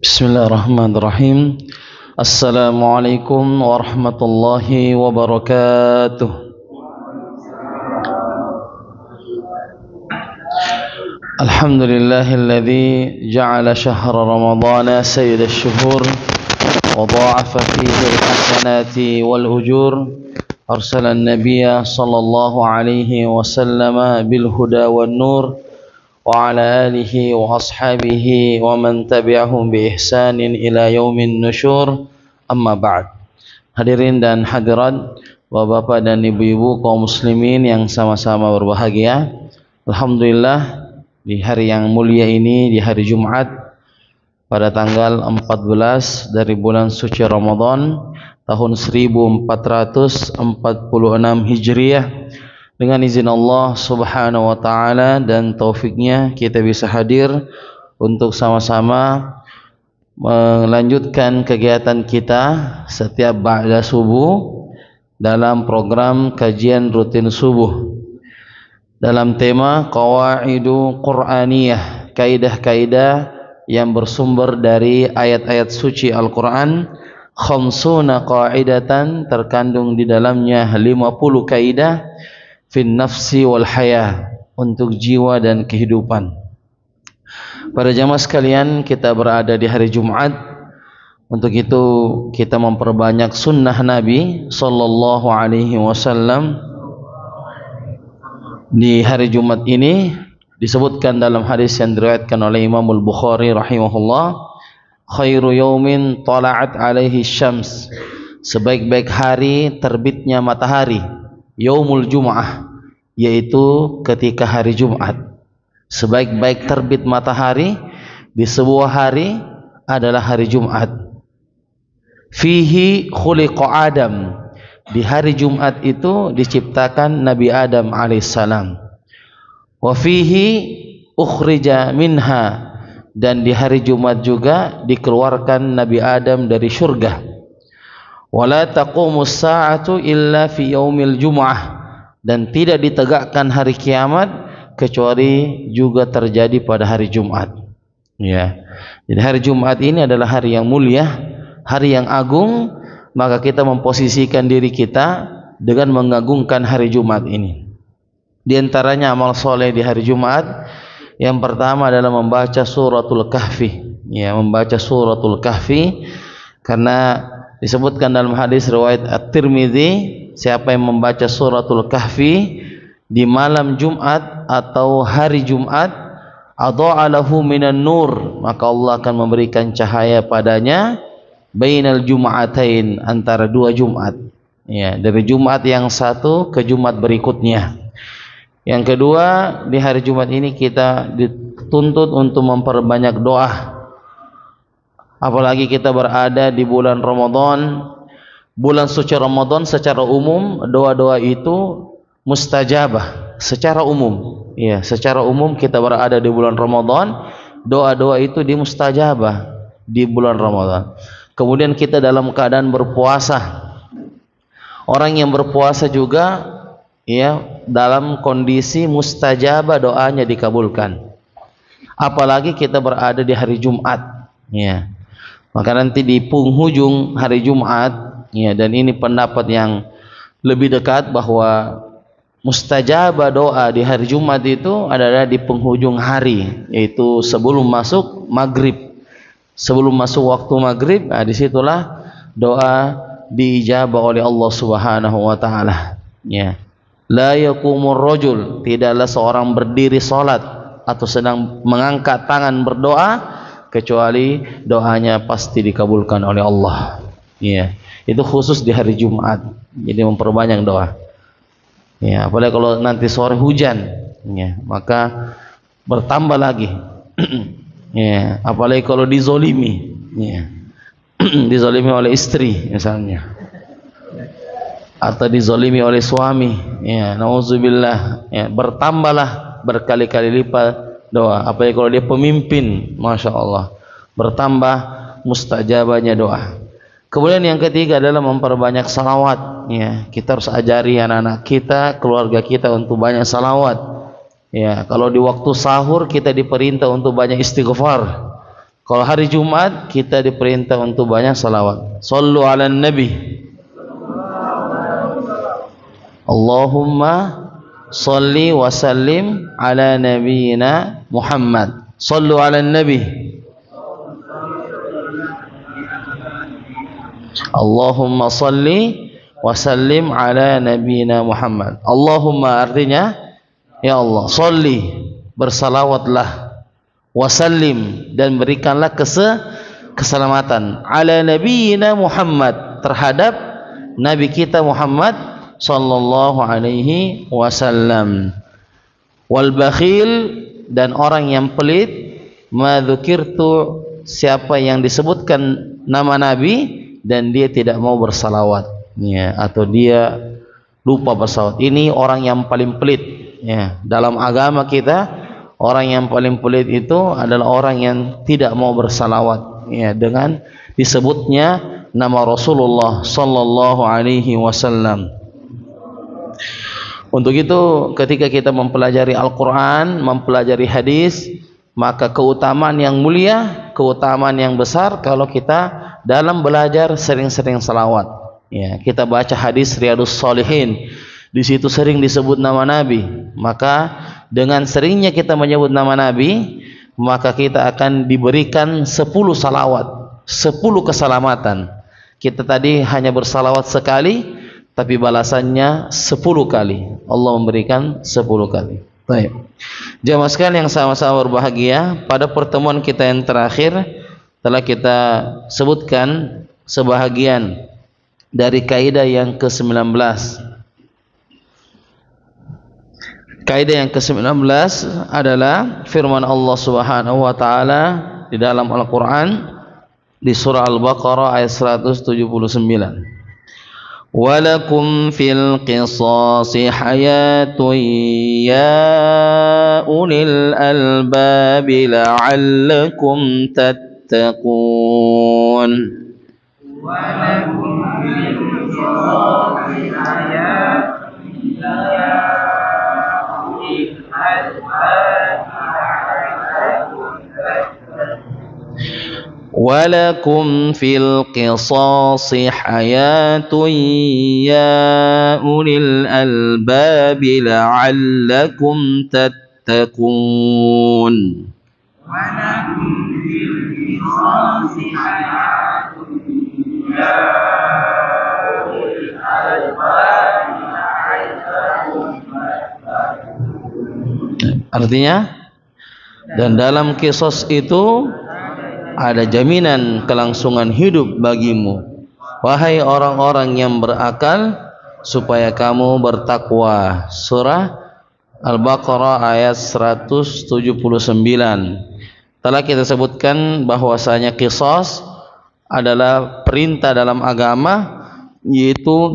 Bismillahirrahmanirrahim. Assalamualaikum warahmatullahi wabarakatuh. Alhamdulillahilladzi ja'ala syahra ramadhana sayyidash syuhur wa dha'afa fihi al-hasanati wal ujur. Arsala an-nabiyya sallallahu alaihi wasallam bil huda wan nur wa ala alihi wa ashabihi wa man tabi'ahum bi ihsanin ila yaumin nusyur. Amma ba'd. Hadirin dan hadirat, Bapak dan Ibu-ibu kaum muslimin yang sama-sama berbahagia. Alhamdulillah, di hari yang mulia ini, di hari Jumat pada tanggal 14 dari bulan suci Ramadan tahun 1446 Hijriah, dengan izin Allah subhanahu wa ta'ala dan taufiknya kita bisa hadir untuk sama-sama melanjutkan kegiatan kita setiap ba'da subuh dalam program kajian rutin subuh dalam tema Qawaidu Qur'aniyah, kaidah-kaidah yang bersumber dari ayat-ayat suci Al-Quran. Khamsuna qaidatan, terkandung di dalamnya 50 kaidah fin nafsi wal haya, untuk jiwa dan kehidupan. Para jamaah sekalian, kita berada di hari Jumat. Untuk itu kita memperbanyak sunnah Nabi sallallahu alaihi wasallam. Di hari Jumat ini disebutkan dalam hadis yang diriwayatkan oleh Imam Al-Bukhari rahimahullah, khairu yaumin tala'at alaihi syams, sebaik-baik hari terbitnya matahari, yaumul Jum'ah, yaitu ketika hari Jumat. Sebaik-baik terbit matahari di sebuah hari adalah hari Jumat. Fihi khuliqa Adam, di hari Jumat itu diciptakan Nabi Adam alaihissalam. Wa fihi ukhrija minha, dan di hari Jumat juga dikeluarkan Nabi Adam dari surga. Wala taqumus sa'atu illa fi yaumil Jum'ah, dan tidak ditegakkan hari kiamat kecuali juga terjadi pada hari Jumat. Ya. Jadi hari Jumat ini adalah hari yang mulia, hari yang agung, maka kita memposisikan diri kita dengan mengagungkan hari Jumat ini. Di antaranya amal soleh di hari Jumat, yang pertama adalah membaca suratul Kahfi. Ya, membaca suratul Kahfi, karena disebutkan dalam hadis riwayat At-Tirmidzi, siapa yang membaca suratul Kahfi di malam Jumat atau hari Jumat, adha'a lahu minan nur, maka Allah akan memberikan cahaya padanya bainal jum'atain, antara dua Jumat. Ya, dari Jumat yang satu ke Jumat berikutnya. Yang kedua, di hari Jumat ini kita dituntut untuk memperbanyak doa. Apalagi kita berada di bulan Ramadan, bulan suci Ramadan. Secara umum doa-doa itu mustajabah secara umum. Ya, secara umum kita berada di bulan Ramadan, doa-doa itu dimustajabah di bulan Ramadan. Kemudian kita dalam keadaan berpuasa. Orang yang berpuasa juga ya dalam kondisi mustajabah, doanya dikabulkan. Apalagi kita berada di hari Jumat. Ya. Maka nanti di penghujung hari Jumat, ya, dan ini pendapat yang lebih dekat, bahwa mustajabah doa di hari Jumat itu adalah di penghujung hari, yaitu sebelum masuk maghrib. Sebelum masuk waktu maghrib, nah, disitulah doa diijabah oleh Allah subhanahu wa ta'ala. Ya. La yakumur rajul, tidaklah seorang berdiri salat atau sedang mengangkat tangan berdoa kecuali doanya pasti dikabulkan oleh Allah. Ya. Itu khusus di hari Jumat. Jadi memperbanyak doa. Ya, apalagi kalau nanti sore hujan, ya, maka bertambah lagi. Ya, apalagi kalau dizolimi, ya. Dizolimi oleh istri misalnya, atau dizolimi oleh suami, ya, nauzubillah, ya, bertambahlah berkali-kali lipat doa. Apalagi kalau dia pemimpin, masya Allah, bertambah mustajabahnya doa. Kemudian yang ketiga adalah memperbanyak salawat. Ya, kita harus ajari anak-anak kita, keluarga kita untuk banyak salawat. Ya, kalau di waktu sahur kita diperintah untuk banyak istighfar. Kalau hari Jumat kita diperintah untuk banyak salawat. Sallu ala nabi. Allahumma salli wa sallim ala nabiyyina Muhammad. Sallu ala nabi. Allahumma salli wa sallim ala nabiyyina Muhammad. Allahumma artinya ya Allah, salli, bersalawatlah, wasallim, dan berikanlah keselamatan ala nabiyyina Muhammad, terhadap nabi kita Muhammad sallallahu alaihi wasallam. Wal bakhil, dan orang yang pelit, ma dzukirtu, siapa yang disebutkan nama nabi dan dia tidak mau bersalawat, ya, atau dia lupa bersalawat. Ini orang yang paling pelit, ya. Dalam agama kita, orang yang paling pelit itu adalah orang yang tidak mau bersalawat, ya, dengan disebutnya nama Rasulullah sallallahu alaihi wasallam. Untuk itu ketika kita mempelajari Al-Quran, mempelajari hadis, maka keutamaan yang mulia, keutamaan yang besar kalau kita dalam belajar sering-sering salawat, ya. Kita baca hadis Riyadhus Shalihin, di situ sering disebut nama Nabi, maka dengan seringnya kita menyebut nama Nabi, maka kita akan diberikan 10 salawat, 10 keselamatan. Kita tadi hanya bersalawat sekali, tapi balasannya 10 kali. Allah memberikan 10 kali. Baik. Jamaah sekalian yang sama-sama berbahagia, pada pertemuan kita yang terakhir telah kita sebutkan sebahagian dari kaidah yang ke-19. Kaidah yang ke-19 adalah firman Allah Subhanahu wa taala di dalam Al-Qur'an di surah Al-Baqarah ayat 179. Walakum fil qisasi hayatun ya ulil albab la'allakum tattaqun. Walakum fil qisasi hayatun ya Walakum fil qisasi hayatun ya ulil albab la'allakum tattaqun. Walakum fil qisasi hayatun ya ulil albab la'allakum tattaqun. Artinya, dan dalam qisas itu ada jaminan kelangsungan hidup bagimu, wahai orang-orang yang berakal, supaya kamu bertakwa. Surah Al-Baqarah ayat 179. Telah kita sebutkan bahwasanya qisas adalah perintah dalam agama, yaitu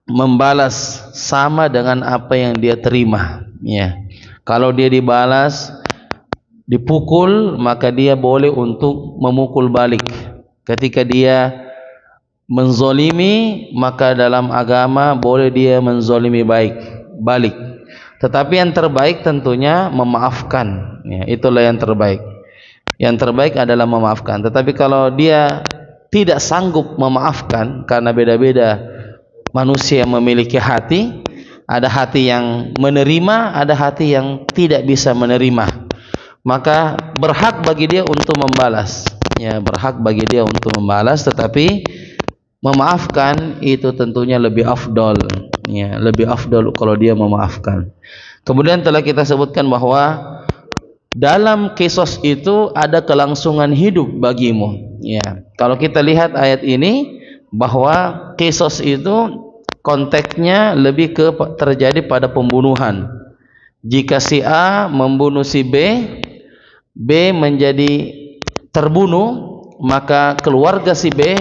membalas sama dengan apa yang dia terima, ya. Kalau dia dibalas dipukul, maka dia boleh untuk memukul balik. Ketika dia menzolimi, maka dalam agama boleh dia menzolimi balik. Tetapi yang terbaik tentunya memaafkan, ya, itulah yang terbaik. Yang terbaik adalah memaafkan. Tetapi kalau dia tidak sanggup memaafkan, karena beda-beda manusia memiliki hati, ada hati yang menerima, ada hati yang tidak bisa menerima, maka berhak bagi dia untuk membalas, ya, berhak bagi dia untuk membalas, tetapi memaafkan itu tentunya lebih afdol, ya, lebih afdol kalau dia memaafkan. Kemudian telah kita sebutkan bahwa dalam qisas itu ada kelangsungan hidup bagimu, ya. Kalau kita lihat ayat ini, bahwa qisas itu konteksnya lebih ke terjadi pada pembunuhan. Jika si A membunuh si B, B menjadi terbunuh, maka keluarga si B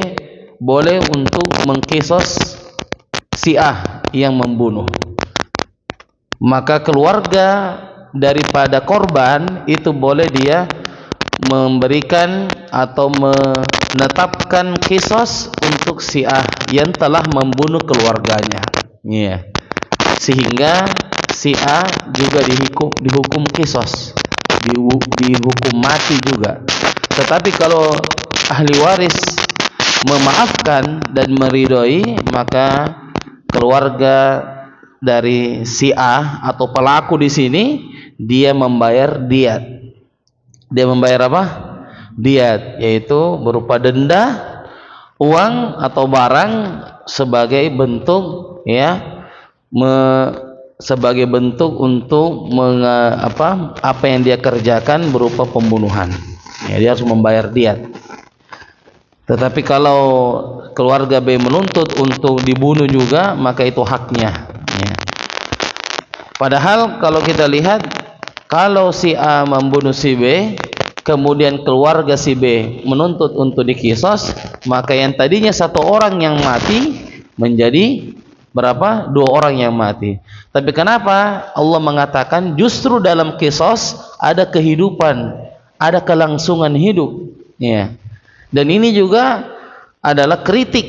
boleh untuk mengqisas si A yang membunuh. Maka keluarga daripada korban itu boleh dia memberikan atau menetapkan qisas untuk si A yang telah membunuh keluarganya, ya. Sehingga si A juga dihukum qisas, dihukum mati juga. Tetapi kalau ahli waris memaafkan dan meridhoi, maka keluarga dari si A atau pelaku di sini dia membayar diat. Dia membayar apa? Diat, yaitu berupa denda, uang atau barang sebagai bentuk sebagai bentuk untuk apa yang dia kerjakan berupa pembunuhan. Ya, dia harus membayar diat. Tetapi kalau keluarga B menuntut untuk dibunuh juga, maka itu haknya. Ya. Padahal kalau kita lihat, kalau si A membunuh si B, kemudian keluarga si B menuntut untuk dikisos, maka yang tadinya satu orang yang mati menjadi berapa? 2 orang yang mati. Tapi kenapa Allah mengatakan justru dalam kisos ada kehidupan, ada kelangsungan hidup? Ya. Dan ini juga adalah kritik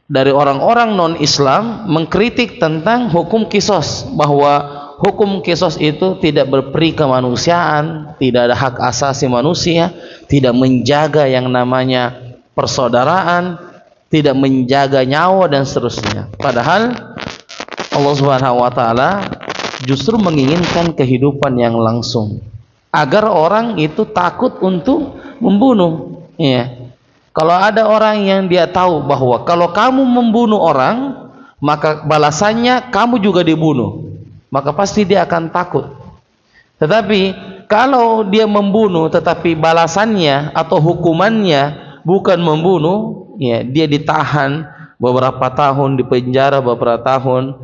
dari orang-orang non-Islam, mengkritik tentang hukum kisos, bahwa hukum kisos itu tidak berperi kemanusiaan, tidak ada hak asasi manusia, tidak menjaga yang namanya persaudaraan, tidak menjaga nyawa dan seterusnya. Padahal Allah Subhanahu wa taala justru menginginkan kehidupan yang langsung agar orang itu takut untuk membunuh. Ya. Kalau ada orang yang dia tahu bahwa kalau kamu membunuh orang, maka balasannya kamu juga dibunuh, maka pasti dia akan takut. Tetapi kalau dia membunuh tetapi balasannya atau hukumannya bukan membunuh, ya, dia ditahan beberapa tahun, di penjara beberapa tahun,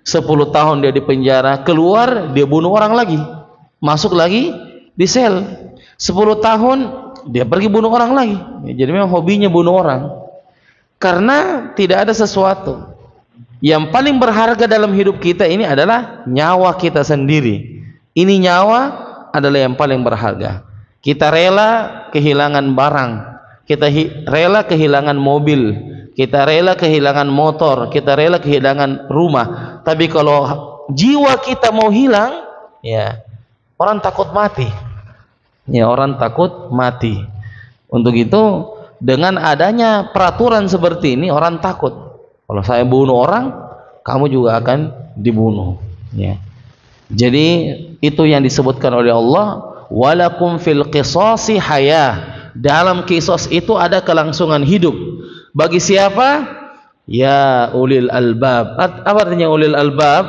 10 tahun dia di penjara, keluar dia bunuh orang lagi, masuk lagi di sel, 10 tahun dia pergi bunuh orang lagi. Ya, jadi memang hobinya bunuh orang, karena tidak ada sesuatu yang paling berharga dalam hidup kita ini adalah nyawa kita sendiri. Ini nyawa adalah yang paling berharga. Kita rela kehilangan barang, kita rela kehilangan mobil, kita rela kehilangan motor, kita rela kehilangan rumah. Tapi kalau jiwa kita mau hilang, ya, orang takut mati. Ya, orang takut mati. Untuk itu, dengan adanya peraturan seperti ini, orang takut. Kalau saya bunuh orang, kamu juga akan dibunuh. Ya. Jadi itu yang disebutkan oleh Allah, walakum fil qisasi hayah. Dalam kisos itu ada kelangsungan hidup. Bagi siapa? Ya ulil albab. Apa artinya ulil albab?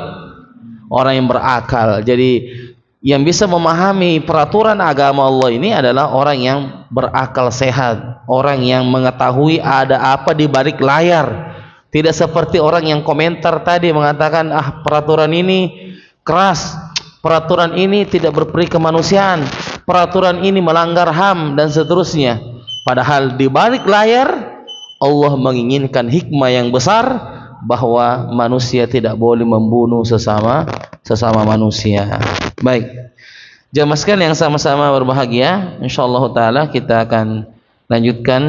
Orang yang berakal. Jadi yang bisa memahami peraturan agama Allah ini adalah orang yang berakal sehat, orang yang mengetahui ada apa di balik layar. Tidak seperti orang yang komentar tadi mengatakan, peraturan ini keras, peraturan ini tidak berperi kemanusiaan, peraturan ini melanggar HAM dan seterusnya. Padahal di balik layar Allah menginginkan hikmah yang besar, bahwa manusia tidak boleh membunuh sesama manusia. Baik, jamaah sekalian yang sama-sama berbahagia, insyaallah taala kita akan lanjutkan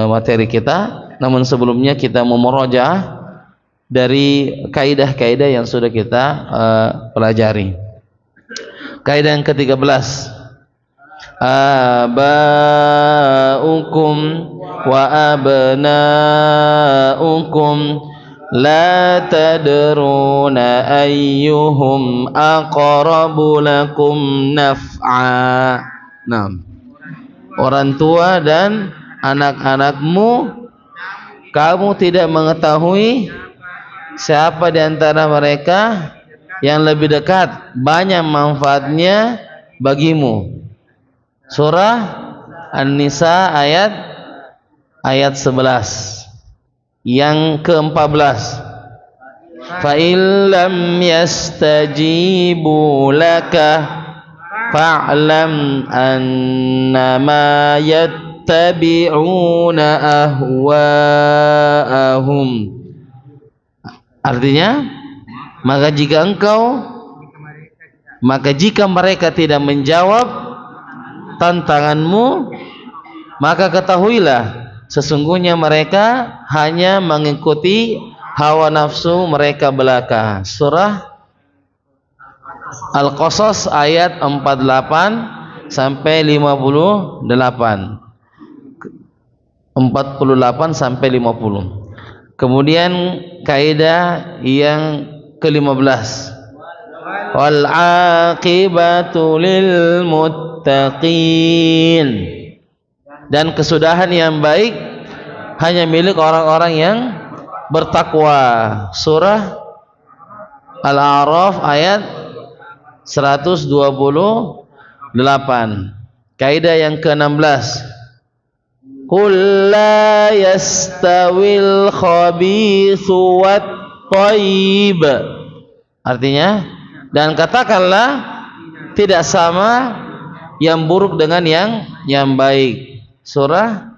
materi kita. Namun sebelumnya kita memurojaah dari kaidah-kaidah yang sudah kita pelajari. Kaidah yang ke-13, abaukum wa abnaukum la tadruna ayyuhum aqrabu lakum naf'a. Nah, orang tua dan anak-anakmu, kamu tidak mengetahui siapa di antara mereka yang lebih dekat, banyak manfaatnya bagimu. Surah An-Nisa ayat 11. Yang ke-14, fa illam yastajibu laka fa'lam annama yattabi'una ahwa'ahum. Artinya, maka jika mereka tidak menjawab tantanganmu, maka ketahuilah sesungguhnya mereka hanya mengikuti hawa nafsu mereka belaka. Surah Al-Qasas ayat 48 sampai 58. 48 sampai 50. Kemudian kaidah yang ke-15. Wal aqibatu lil muttaqin. Dan kesudahan yang baik hanya milik orang-orang yang bertakwa. Surah Al-A'raf ayat 128. Kaidah yang ke-16. Qul la yastawil khabithu wat thayyib. Artinya, dan katakanlah tidak sama yang buruk dengan yang baik. Surah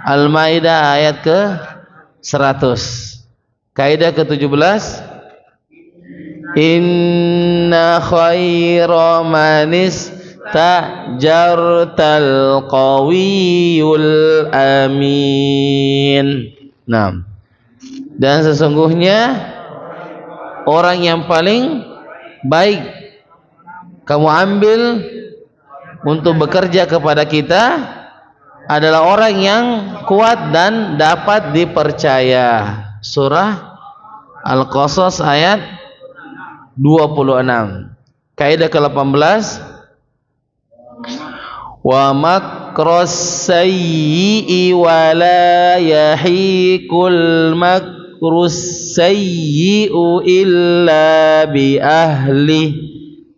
Al-Maidah ayat ke-100. Kaidah ke-17. Inna khaira manis ta'jartal qawiyul amin. Nah, dan sesungguhnya orang yang paling baik kamu ambil untuk bekerja kepada kita adalah orang yang kuat dan dapat dipercaya. Surah Al-Qasas ayat 26. Kaidah ke-18. Wa makros sayyi wa la yahiqul makrus sayyi'u illa bi ahli.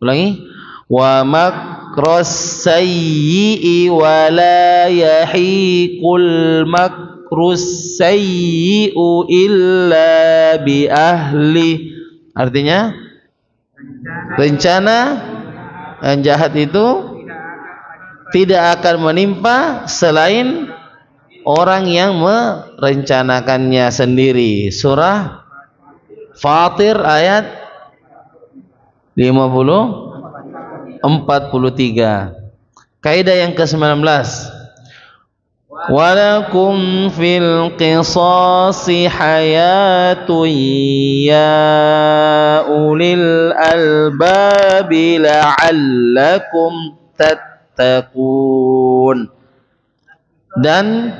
Ulangi. Wa makros sayyi wa la yahiqul makrus sayyi'u illa bi ahli. Artinya, rencana yang jahat itu tidak akan menimpa selain orang yang merencanakannya sendiri. Surah Fatir ayat 43. Kaidah yang ke-19. Walakum fil qisasi hayatun ya ulil albabi la'allakum tattaqun. Dan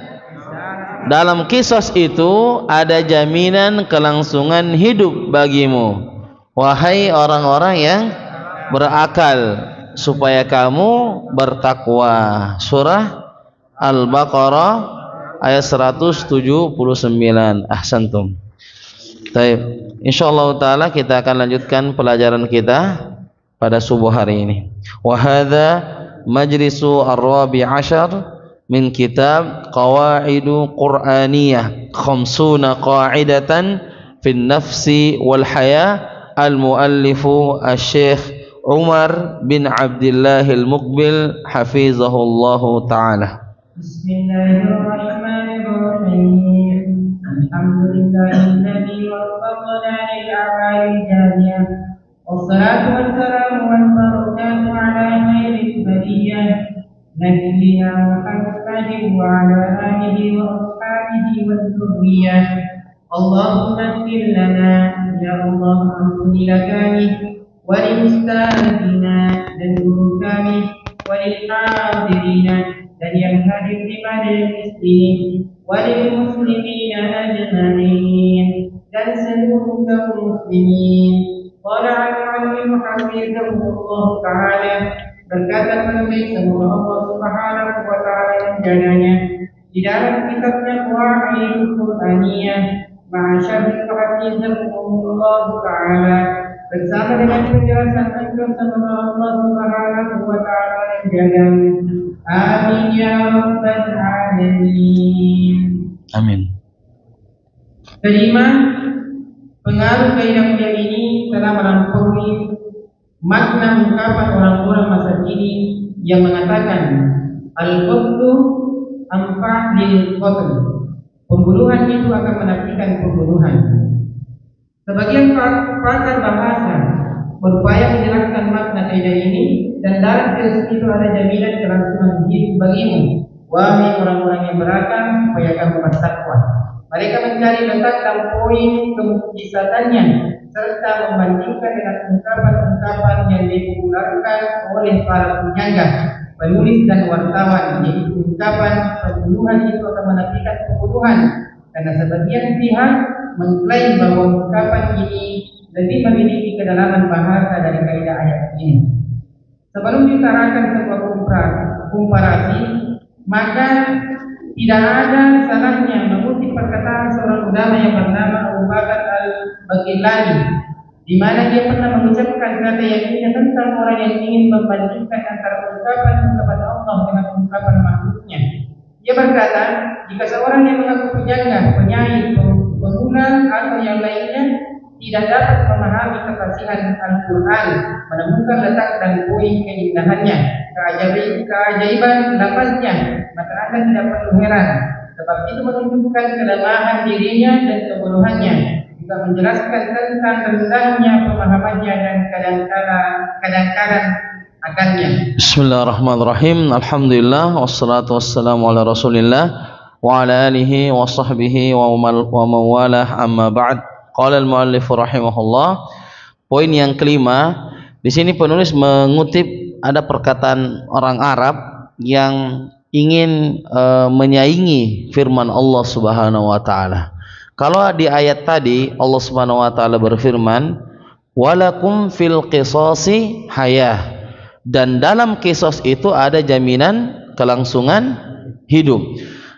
dalam kisos itu ada jaminan kelangsungan hidup bagimu, wahai orang-orang yang berakal, supaya kamu bertakwa. Surah Al-Baqarah ayat 179. Ahsantum. Baik, insyaallah taala kita akan lanjutkan pelajaran kita pada subuh hari ini. Wa hadza majlisu ar-rabi' ashar min kitab Qawaidu Qur'aniyah 50 qa'idatan fin nafsi wal haya al-muallifu asy-syekh Umar bin Abdullah al-Muqbil hafizahullahu ta'ala. Bismillahirrahmanirrahim. Alhamdulillahilladzi waffaqana lil a'malil jamiyah. Wassalatu wassalamu wal barakatuh ala khairil bariyah nabiyyina Muhammadin wa ala alihi wa ashabihi wa dzurriyyah. Allahumma ighfir lana ya Allah ampuni kami wa lil mustamina dan guru kami wa lil hadirina dan yang hadir di majelis ini, walil muslimina ajma'in dan seluruh kaum muslimin. Qala al-'alim hafizahullah ta'ala, berkata penulis semoga Allah Subhanahu wa ta'ala menjaganya di dalam kitabnya Qawaidu Qur'aniyah ma'asyarul hafizahullah ta'ala, bersama dengan penjelasan antum semoga Allah Subhanahu wa ta'ala menjaganya. Amin ya rabbal alamin. Amin. Kelima, pengaruh kaidah mulia ini telah melampaui makna ungkapan orang-orang masa kini yang mengatakan al-qatlu anfa' lil qatl. Pembunuhan itu akan menafikan pembunuhan. Sebagian pakar bahasa berupaya menjelaskan makna kaidah ini, dan dalam hadis itu ada jaminan kelangsungan hidup bagimu, wahai orang-orang yang berakal, supaya kamu bertakwa. Mereka mencari letak dan poin kemukjizatannya, serta membandingkan dengan ungkapan-ungkapan yang dipopularkan oleh para penyangga penulis dan wartawan, yaitu ungkapan pembunuhan itu akan menafikan pembunuhan, karena sebagian pihak mengklaim bahwa ungkapan ini lebih memiliki kedalaman bahasa dari kaidah ayat ini. Sebelum ditarakan sebuah komparasi, maka tidak ada salahnya mengutip perkataan seorang ulama yang bernama Abu Bakar al-Baqillani, di mana dia pernah mengucapkan kata yang ini tentang orang yang ingin membandingkan antara ungkapan kepada Allah dengan ungkapan makhluknya. Dia berkata, jika seorang yang mengaku penjaga, penyair, pemula atau yang lainnya tidak dapat memahami kefasihan Al-Quran, menemukan letak dan poin keindahannya, keajaiban lafaznya, maka Anda tidak perlu heran, sebab itu menunjukkan kelemahan dirinya dan kebodohannya, juga menjelaskan tentang rendahnya pemahamannya dan kadang-kadang akannya. Bismillahirrahmanirrahim. Alhamdulillah wassalatu wassalamu ala Rasulillah wa ala alihi wa sahbihi wa mawalah, amma ba'd. Qala al-muallif rahimahullah. Poin yang kelima, di sini penulis mengutip ada perkataan orang Arab yang ingin menyaingi firman Allah Subhanahu wa taala. Kalau di ayat tadi Allah Subhanahu wa taala berfirman, "Walakum fil qisasi hayah." Dan dalam kisos itu ada jaminan kelangsungan hidup.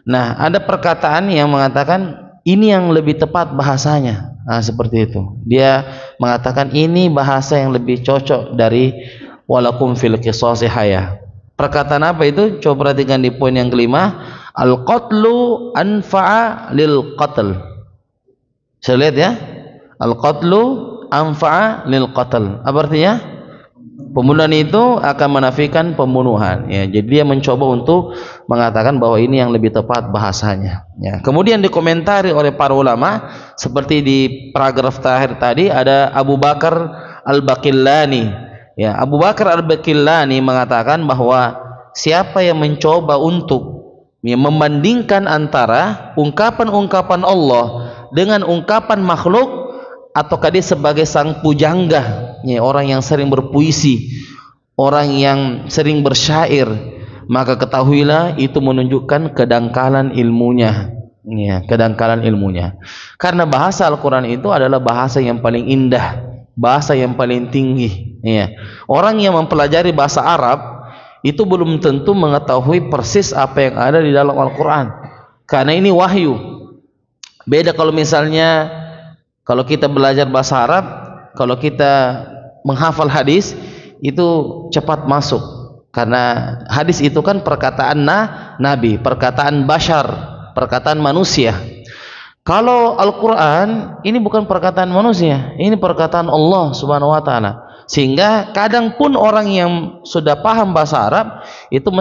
Nah, ada perkataan yang mengatakan ini yang lebih tepat bahasanya. Nah, seperti itu. Dia mengatakan ini bahasa yang lebih cocok dari walakum fil qisasi hayah. Perkataan apa itu? Coba perhatikan di poin yang kelima. Al-qatlu anfa'a lil qatl. Saya lihat ya. Al-qatlu anfa'a lil qatl. Apa artinya? Pembunuhan itu akan menafikan pembunuhan. Ya, jadi dia mencoba untuk mengatakan bahwa ini yang lebih tepat bahasanya. Ya. Kemudian dikomentari oleh para ulama, seperti di paragraf terakhir tadi ada Abu Bakar al-Baqillani. Ya, Abu Bakar al-Baqillani mengatakan bahwa siapa yang mencoba untuk membandingkan antara ungkapan-ungkapan Allah dengan ungkapan makhluk, ataukah dia sebagai sang pujangga, ya, orang yang sering berpuisi, orang yang sering bersyair, maka ketahuilah itu menunjukkan kedangkalan ilmunya, ya, kedangkalan ilmunya. Karena bahasa Al-Quran itu adalah bahasa yang paling indah, bahasa yang paling tinggi, ya. Orang yang mempelajari bahasa Arab itu belum tentu mengetahui persis apa yang ada di dalam Al-Quran, karena ini wahyu. Beda kalau misalnya kalau kita belajar bahasa Arab, kalau kita menghafal hadis itu cepat masuk, karena hadis itu kan perkataan Nabi, perkataan bashar, perkataan manusia. Kalau Al-Quran ini bukan perkataan manusia, ini perkataan Allah Subhanahu wa taala. Sehingga kadang pun orang yang sudah paham bahasa Arab itu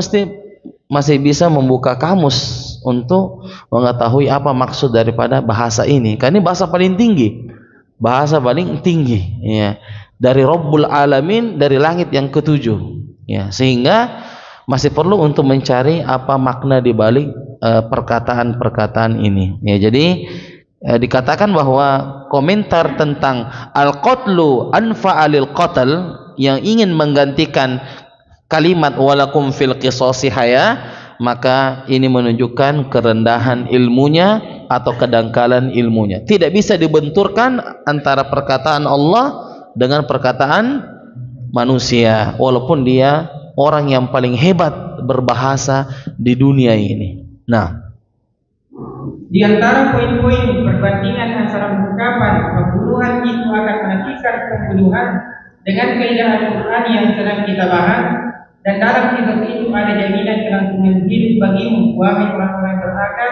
masih bisa membuka kamus untuk mengetahui apa maksud daripada bahasa ini. Karena ini bahasa paling tinggi, bahasa paling tinggi, ya, dari Rabbul Alamin, dari langit yang ketujuh, ya. Sehingga masih perlu untuk mencari apa makna di balik perkataan-perkataan ini, ya. Jadi dikatakan bahwa komentar tentang al-qatlu anfa'alil qatl yang ingin menggantikan kalimat walakum fil qisasi haya, maka ini menunjukkan kerendahan ilmunya atau kedangkalan ilmunya. Tidak bisa dibenturkan antara perkataan Allah dengan perkataan manusia, walaupun dia orang yang paling hebat berbahasa di dunia ini. Nah, di antara poin-poin perbandingan antara ungkapan pembunuhan itu akan menafikan pembunuhan dengan kaidah Al-Quran yang sedang kita bahas, dan dalam kisah itu ada jaminan kelangsungan hidup bagimu, wahai orang-orang berakal,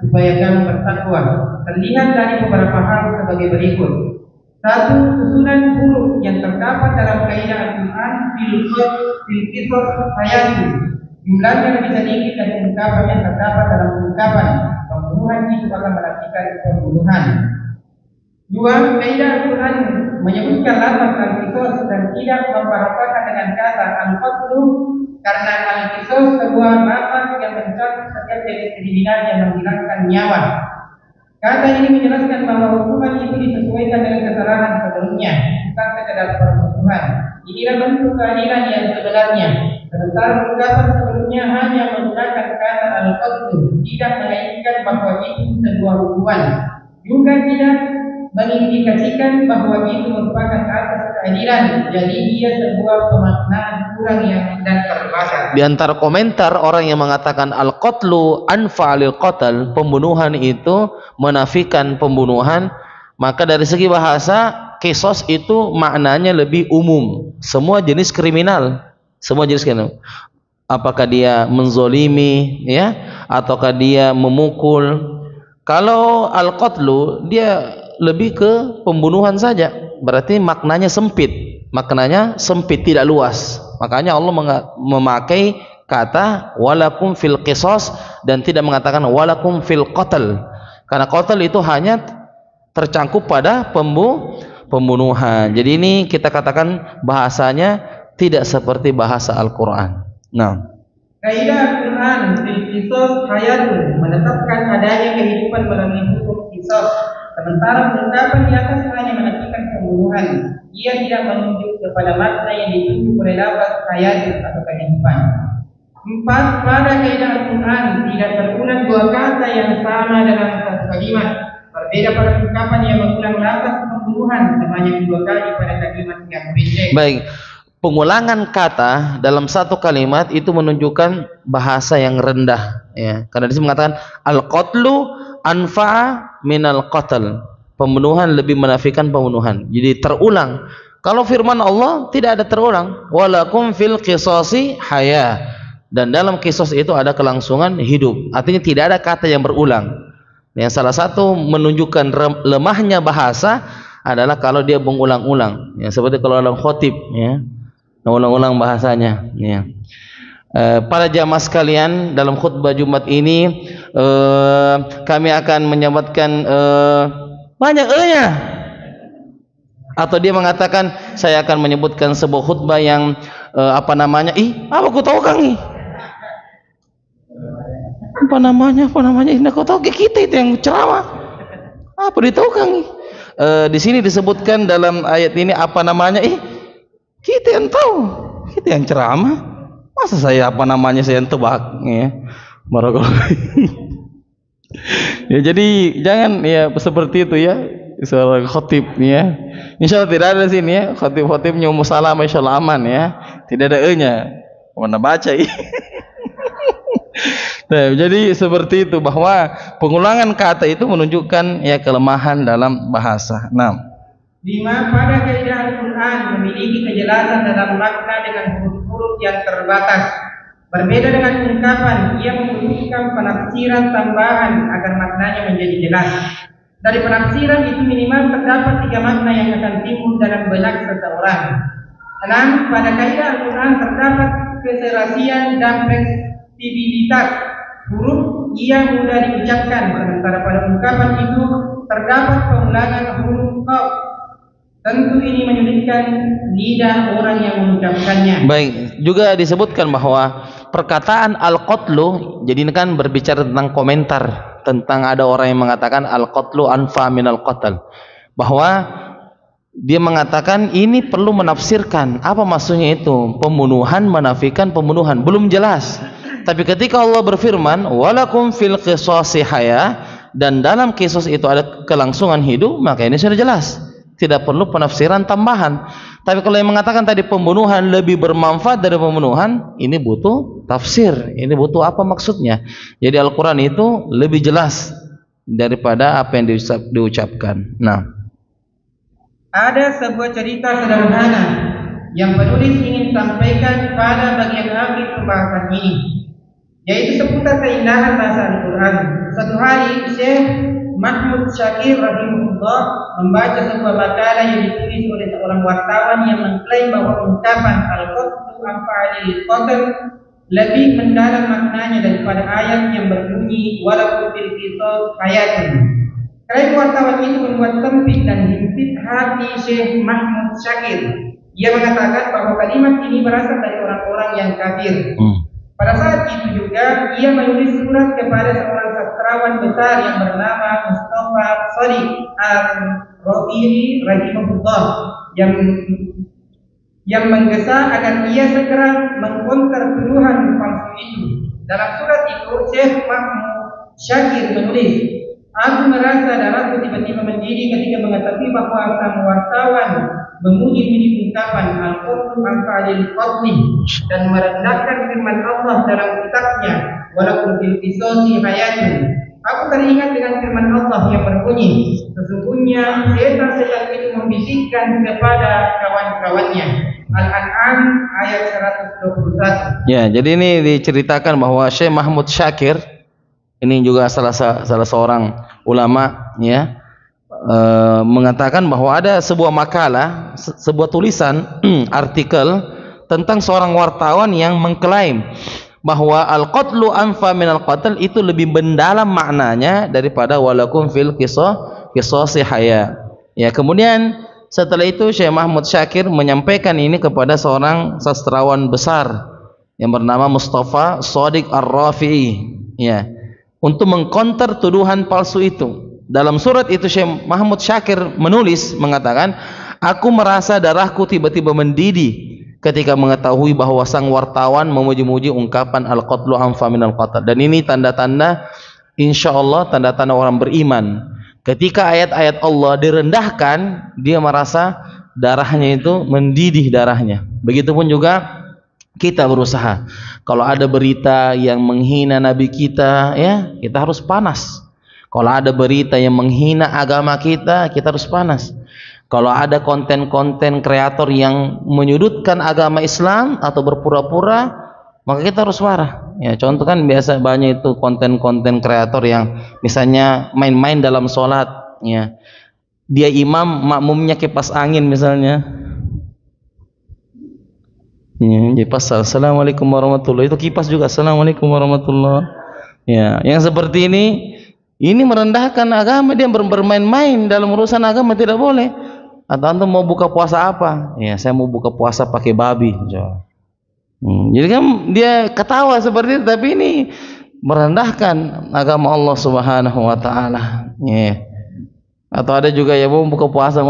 supaya kamu bertakwa. Terlihat dari beberapa hal sebagai berikut. Satu, susunan huruf yang terdapat dalam kaidah Al-Quran fil qisas hayati, jumlahnya lebih sedikit dari ungkapan yang terdapat dalam ungkapan pembunuhan itu akan melakukan pembunuhan. Dua, kaidah Al-Quran menyebutkan lafaz al-qisas dan tidak membahasakan dengan kata al-qatlu, karena al-qisas sebuah lafaz yang mencakup setiap jenis kriminal yang menghilangkan nyawa. Kata ini menjelaskan bahwa hukuman itu disesuaikan dengan kesalahan sebelumnya, bukan sekedar permusuhan. Inilah bentuk keadilan yang sebenarnya. Sementara ungkapan sebelumnya hanya menggunakan kata al-qatlu, tidak mengaitkan bahwa itu sebuah hukuman, juga tidak mengindikasikan bahwa itu merupakan atas keadilan. Jadi dia sebuah pemaknaan kurang yang dan terbatas. Di antara komentar orang yang mengatakan al-qatlu anfa lil qatl, pembunuhan itu menafikan pembunuhan, maka dari segi bahasa qisas itu maknanya lebih umum, semua jenis kriminal, semua jenis kriminal. Apakah dia menzolimi, ya, ataukah dia memukul. Kalau al-qatlu dia lebih ke pembunuhan saja, berarti maknanya sempit, tidak luas. Makanya Allah memakai kata walakum fil qisas dan tidak mengatakan walakum fil qatl, karena qatl itu hanya tercangkup pada pembunuhan. Jadi ini kita katakan bahasanya tidak seperti bahasa Al-Quran. Nah, kaidah Al-Quran fil qisas hayatun, menetapkan adanya kehidupan melalui hukum qisas. Sementara ungkapan di atas hanya menartikan pembunuhan, ia tidak menunjuk kepada makna yang ditunjuk oleh lafaz hayat atau kehidupan. 4. Pada kaidah Al-Quran tidak berulang dua kata yang sama dalam satu kalimat. Berbeda pada ungkapan yang mengulang lafaz pembunuhan sebanyak 2 kali pada kalimat yang pendek. Baik, pengulangan kata dalam satu kalimat itu menunjukkan bahasa yang rendah, ya. Karena di sini mengatakan al-qatlu anfa'a minal qatl, pembunuhan lebih menafikan pembunuhan. Jadi terulang. Kalau firman Allah tidak ada terulang, walakum fil qisasi haya, dan dalam kisos itu ada kelangsungan hidup. Artinya tidak ada kata yang berulang. Yang salah satu menunjukkan lemahnya bahasa adalah kalau dia mengulang-ulang, ya, seperti kalau dalam khotib, ya, ulang-ulang bahasanya, ya. Para jamaah sekalian, dalam khutbah Jumat ini kami akan menyebutkan banyak nya, atau dia mengatakan saya akan menyebutkan sebuah khutbah yang apa aku tahu Kang nih, apa namanya ini aku tahu, kita itu yang ceramah, apa ditahu Kang nih. Di sini disebutkan dalam ayat ini apa namanya, kita yang tahu, kita yang ceramah. Masa saya saya yang tebak, ya. Ya, jadi jangan ya seperti itu, ya, seorang khotib, ya. Insyaallah tidak ada sini, ya, khotib-khotibnya salam, insyaallah aman, ya. Tidak ada e-nya. Mana baca ini. Nah, jadi seperti itu, bahwa pengulangan kata itu menunjukkan ya kelemahan dalam bahasa. 6. 5. Pada kaidah Al-Quran memiliki kejelasan dalam makna dengan huruf-huruf yang terbatas. Berbeda dengan ungkapan, ia membutuhkan penafsiran tambahan agar maknanya menjadi jelas. Dari penafsiran itu minimal terdapat 3 makna yang akan timbul dalam benak seseorang. 6. Pada kaidah Al-Quran terdapat keserasian dan fleksibilitas huruf, ia mudah diucapkan, sementara pada ungkapan itu terdapat pengulangan huruf qaf. Tentu ini menyulitkan lidah orang yang mengucapkannya. Baik, juga disebutkan bahwa perkataan al-qatlu, jadi ini kan berbicara tentang komentar, tentang ada orang yang mengatakan al-qatlu anfa minal qatl, bahwa dia mengatakan ini perlu menafsirkan apa maksudnya itu, pembunuhan menafikan pembunuhan, belum jelas. Tapi ketika Allah berfirman walakum fil qisasi haya, dan dalam kisos itu ada kelangsungan hidup, maka ini sudah jelas, tidak perlu penafsiran tambahan. Tapi kalau yang mengatakan tadi pembunuhan lebih bermanfaat dari pembunuhan, ini butuh tafsir, ini butuh apa maksudnya. Jadi Al-Quran itu lebih jelas daripada apa yang diucapkan. Nah, ada sebuah cerita sederhana yang penulis ingin sampaikan pada bagian akhir pembahasan ini, yaitu seputar keindahan bahasa Al-Quran. Suatu hari Syekh Mahmud Syakir rahimahullah membaca sebuah makalah yang ditulis oleh seorang wartawan yang mengklaim bahwa ungkapan al-qatlu anfa'alil qatl lebih mendalam maknanya daripada ayat yang berbunyi walakum fil qisas hayatun. Klaim wartawan itu membuat sempit dan himpit hati Syekh Mahmud Syakir. Ia mengatakan bahwa kalimat ini berasal dari orang-orang yang kafir. Pada saat itu juga ia menulis surat kepada seorang sastrawan besar yang bernama Mustafa Shadiq Al-Rafi'i rahimahullah, yang yang menggesa agar ia segera mengkonter tuduhan palsu itu. Dalam surat itu, Syekh Mahmud Syakir menulis, aku merasa darahku tiba-tiba mendidih ketika mengetahui bahwa sang wartawan memuji-muji ungkapan Al-Qur'an Al-Fadil Qadli dan merendahkan firman Allah dalam kitabnya, walaupun fil qisasi hayatun. Aku teringat dengan firman Allah yang berbunyi, sesungguhnya setan-setan itu membisikkan kepada kawan-kawannya. Al-An'am ayat 121. Ya, jadi ini diceritakan bahwa Syekh Mahmud Syakir ini juga salah seorang ulama, ya, mengatakan bahwa ada sebuah makalah, sebuah tulisan artikel tentang seorang wartawan yang mengklaim bahwa al-qatlu anfa minal qatl itu lebih mendalam maknanya daripada walakum fil qisasi haya. Ya, kemudian setelah itu Syekh Mahmud Syakir menyampaikan ini kepada seorang sastrawan besar yang bernama Mustafa Shadiq Ar-Rafi'i, ya, untuk mengkonter tuduhan palsu itu. Dalam surat itu Syekh Mahmud Syakir menulis mengatakan, aku merasa darahku tiba-tiba mendidih ketika mengetahui bahwa sang wartawan memuji-muji ungkapan al-qatlu anfa minal qatl. Dan ini tanda-tanda, insyaallah tanda-tanda orang beriman. Ketika ayat-ayat Allah direndahkan, dia merasa darahnya itu mendidih darahnya. Begitupun juga kita berusaha. Kalau ada berita yang menghina Nabi kita, ya, kita harus panas. Kalau ada berita yang menghina agama kita, kita harus panas. Kalau ada konten-konten kreator yang menyudutkan agama Islam atau berpura-pura, maka kita harus marah. Ya, contoh kan biasa banyak itu konten-konten kreator yang misalnya main-main dalam sholat, ya. Dia imam, makmumnya kipas angin misalnya. Ya, kipas, assalamualaikum warahmatullahi, itu kipas juga assalamualaikum warahmatullahi. Ya, yang seperti ini merendahkan agama, dia bermain-main dalam urusan agama, tidak boleh. Atau antum mau buka puasa apa? Ya, saya mau buka puasa pakai babi. Jadi kan dia ketawa seperti itu, tapi ini merendahkan agama Allah Subhanahu wa taala. Ya. Atau ada juga yang mau buka puasa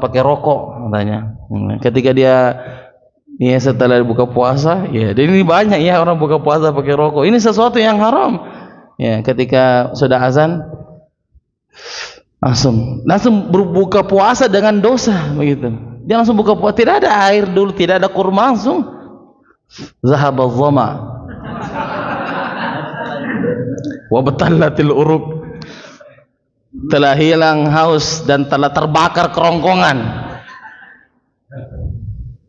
pakai rokok katanya. Ketika dia setelah buka puasa, ya, dan ini banyak ya orang buka puasa pakai rokok. Ini sesuatu yang haram. Ya, ketika sudah azan langsung berbuka puasa dengan dosa begitu. Dia langsung buka puasa, tidak ada air dulu, tidak ada kurma, langsung zahabal dhama wa batallatil uruq, telah hilang haus dan telah terbakar kerongkongan.